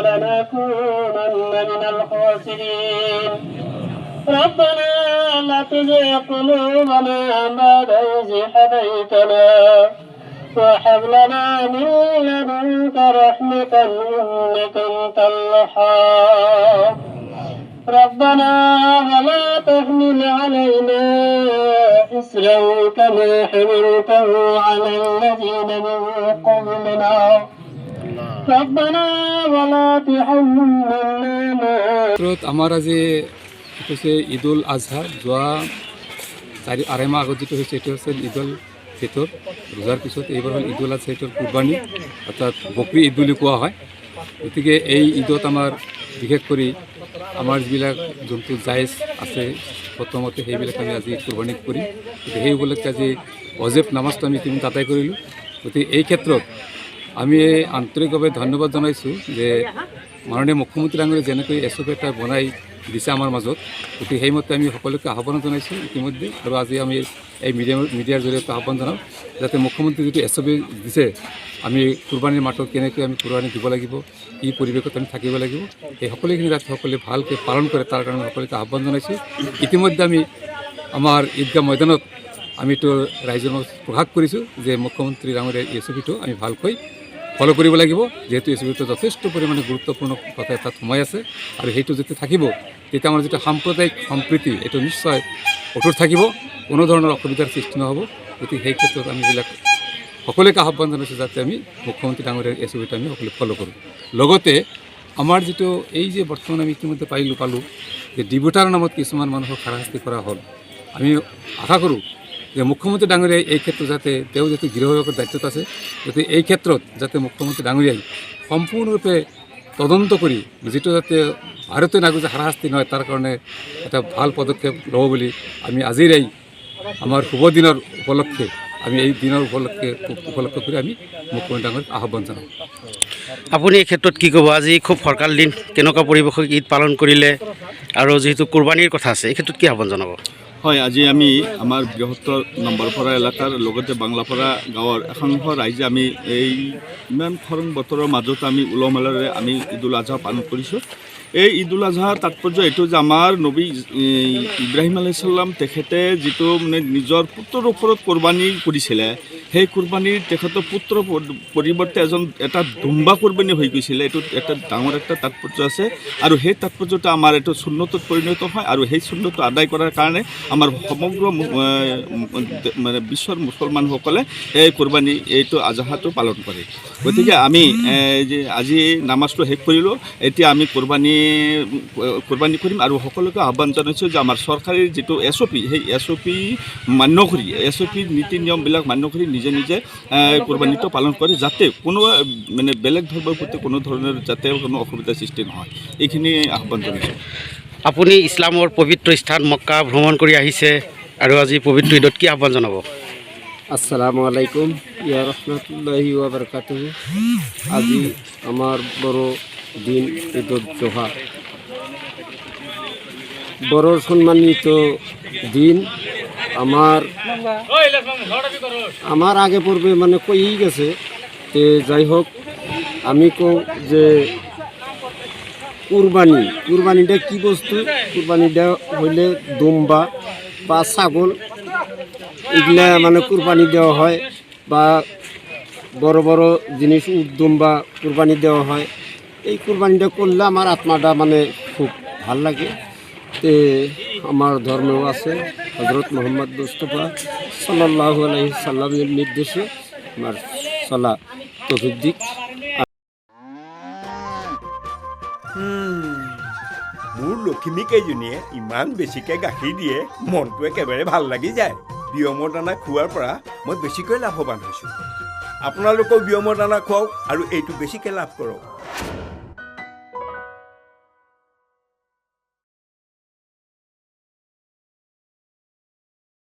لنكونن من الخاسرين ربنا لا تزغ قلوبنا بعد إذ هديتنا وهب لنا من لدنك رحمة إنك أنت الوهاب ربنا ولا تحمل علينا إصرا كما حملته على الذين من قبلنا ربنا ولا تحملنا ما আমার আজি হৈছে ঈদুল আজহা যোৱা 4-2.5 মাহ আগত যেটো হৈছে এটো হৈছে ঈদুল ফিতর রোজার পিছত এইবাৰ হ'ল ঈদুল আজহা এটোৰ কুৰবানী অৰ্থাৎ বকৰি ঈদ বুলি কোৱা হয়। গতিকে এই ঈদত আমাৰ বিশেষ কৰি আমাৰ যিবিলাক জন্তু জায়েজ আছে প্ৰথমতে সেইবিলাক আমি আজি কুৰবানী কৰিম। সেই উপলক্ষে আজি অজেব নামাজটো আমি ইতিমধ্যে আদায় কৰিলোঁ। গতিকে এই ক্ষেত্ৰত আমি আন্তৰিকভাৱে ধন্যবাদ জনাইছোঁ যে মাননীয় মুখ্যমন্ত্ৰী ডাঙৰীয়াই যেনেকৈ SOP এটা বনাই দিছে আমাৰ মাজত, গতিকে সেইমতে আমি সকলোকে আহ্বান জনাইছোঁ ইতিমধ্যে। আৰু আজি আমি এই মিডিয়াৰ জৰিয়তে আহ্বান জনাম যাতে মুখ্যমন্ত্ৰী যিটো SOP দিছে আমি কুৰবানীৰ মাঠত কেনেকৈ আমি কুৰবানী দিব লাগিব, কি পৰিৱেশত আমি থাকিব লাগিব, এই সকলোখিনি যাতে সকলোৱে ভালকৈ পালন কৰে তাৰ কাৰণে সকলোকে আহ্বান জনাইছোঁ। ইতিমধ্যে আমি আমাৰ ঈদগাহ ময়দানত আমি এইটো ৰাইজৰ মাজত প্ৰকাশ কৰিছোঁ যে মুখ্যমন্ত্ৰী ডাঙৰীয়াৰ SOPটো আমি ভালকৈ ফলো কৰিব লাগিব, যেহেতু SOPটো যথেষ্ট পৰিমাণে গুৰুত্বপূৰ্ণ কথা তাত সোমাই আছে। আৰু সেইটো যেতিয়া থাকিব তেতিয়া আমাৰ যিটো সাম্প্ৰদায়িক সম্প্ৰীতি এইটো নিশ্চয় অটুট থাকিব, কোনো ধৰণৰ অসুবিধাৰ সৃষ্টি নহ'ব। গতিকে সেই ক্ষেত্ৰত আমি এইবিলাক সকলোকে আহ্বান জনাইছোঁ যাতে আমি মুখ্যমন্ত্ৰী ডাঙৰীয়াৰ SOPটো আমি সকলোৱে ফলো কৰোঁ। লগতে আমাৰ যিটো এই যে বৰ্তমান আমি ইতিমধ্যে পালোঁ যে ডিবুটাৰ নামত কিছুমান মানুহক হাৰাশাস্তি কৰা হ'ল, আমি আশা কৰোঁ যে মুখ্যমন্ত্ৰী ডাঙৰীয়াই এই ক্ষেত্ৰত যাতে তেওঁ যিটো গৃহবিভাগৰ দায়িত্বত আছে যাতে এই ক্ষেত্ৰত যাতে মুখ্যমন্ত্ৰী ডাঙৰীয়াই সম্পূৰ্ণৰূপে তদন্ত কৰি যিটো যাতে ভাৰতীয় নাগৰিক হাৰাশাস্তি নহয় তাৰ কাৰণে এটা ভাল পদক্ষেপ ল'ব বুলি আমি আজিৰ এই আমাৰ শুভ দিনৰ উপলক্ষে আমি এই দিনৰ উপলক্ষ কৰি আমি মুখ্যমন্ত্ৰী ডাঙৰীয়াক আহ্বান জনাওঁ। আপুনি এই ক্ষেত্ৰত কি ক'ব? আজি খুব ফৰকাল দিন, কেনেকুৱা পৰিৱেশত ঈদ পালন কৰিলে আৰু যিহেতু কুৰবানীৰ কথা আছে এই ক্ষেত্ৰত কি আহ্বান জনাব? হয়, আজি আমি আমাৰ বৃহত্তৰ নম্বৰপৰা এলেকাৰ লগতে বাংলাপাৰা গাঁৱৰ একাংশ ৰাইজে আমি এই ইমান খৰাং বতৰৰ মাজত আমি উলহ মালহেৰে আমি ঈদুল আজহা পালন কৰিছোঁ। এই ঈদুল আজহাৰ তাৎপৰ্য এইটো যে আমাৰ নবী ইব্ৰাহিম আলাইহিছ সালাম তেখেতে যিটো মানে নিজৰ পুত্ৰৰ ওপৰত কোৰবানী কৰিছিলে, সেই কোৰবানীৰ তেখেতৰ পুত্ৰৰ পৰিৱৰ্তে এটা দুম্বা কোৰবানী হৈ গৈছিলে। এইটোত এটা ডাঙৰ এটা তাৎপৰ্য আছে আৰু সেই তাৎপৰ্যটো আমাৰ এইটো সুন্নতত পৰিণত হয় আৰু সেই সুন্নতটো আদায় কৰাৰ কাৰণে আমাৰ সমগ্ৰ মানে বিশ্বৰ মুছলমানসকলে এই কোৰবানী এইটো আজহাটো পালন কৰে। গতিকে আমি যে আজি নামাজটো শেষ কৰিলোঁ, এতিয়া আমি কোৰবানী কৰিম আৰু সকলোকে আহ্বান জনাইছোঁ যে আমাৰ চৰকাৰী যিটো SOP সেই SOP মান্য কৰি SOPৰ নীতি নিয়মবিলাক মান্য কৰি নিজে নিজে কোৰবানীটো পালন কৰে, যাতে কোনো মানে বেলেগ ধৰ্মৰ প্ৰতি কোনো ধৰণৰ যাতে কোনো অসুবিধাৰ সৃষ্টি নহয়, এইখিনি আহ্বান জনাইছোঁ। আপুনি ইছলামৰ পবিত্ৰ স্থান মক্কা ভ্ৰমণ কৰি আহিছে আৰু আজি পবিত্ৰ ঈদত কি আহ্বান জনাব? আসসালামু আলাইকুম ইয়া রাহমাতুল্লাহি ওয়া বারাকাতুহু। আজি আমার বড় দিন ঈদুল জোহা, বড় সম্মানিত দিন। আমার আগে পূর্বে মানে কই গেছে, তে যাই হোক আমি কও যে কুরবানিটা কি বস্তু? কুরবানিটা হইলে দুম্বা বা ছাগল এগুলা মানে কুরবানি দেওয়া হয়, বা বড় বড় জিনিস দুম্বা কুরবানি দেওয়া হয়। এই কুরবানিটা করলে আমার আত্মাটা মানে খুব ভাল লাগে। তে আমার ধর্মেও আছে হযরত মুহাম্মদ মুস্তাফা সাল্লাল্লাহু আলাইহি সাল্লামের নির্দেশে আমার চলা তৌফিক দিক। মোৰ লখিমীকেইজনীয়ে ইমান বেছিকৈ গাখীৰ দিয়ে, মনটো একেবাৰে ভাল লাগি যায়। বিয়মৰ দানা খোৱাৰ পৰা মই বেছিকৈ লাভৱান হৈছোঁ। আপোনালোকেও বিয়মৰ দানা খুৱাওক আৰু এইটো বেছিকৈ লাভ কৰক।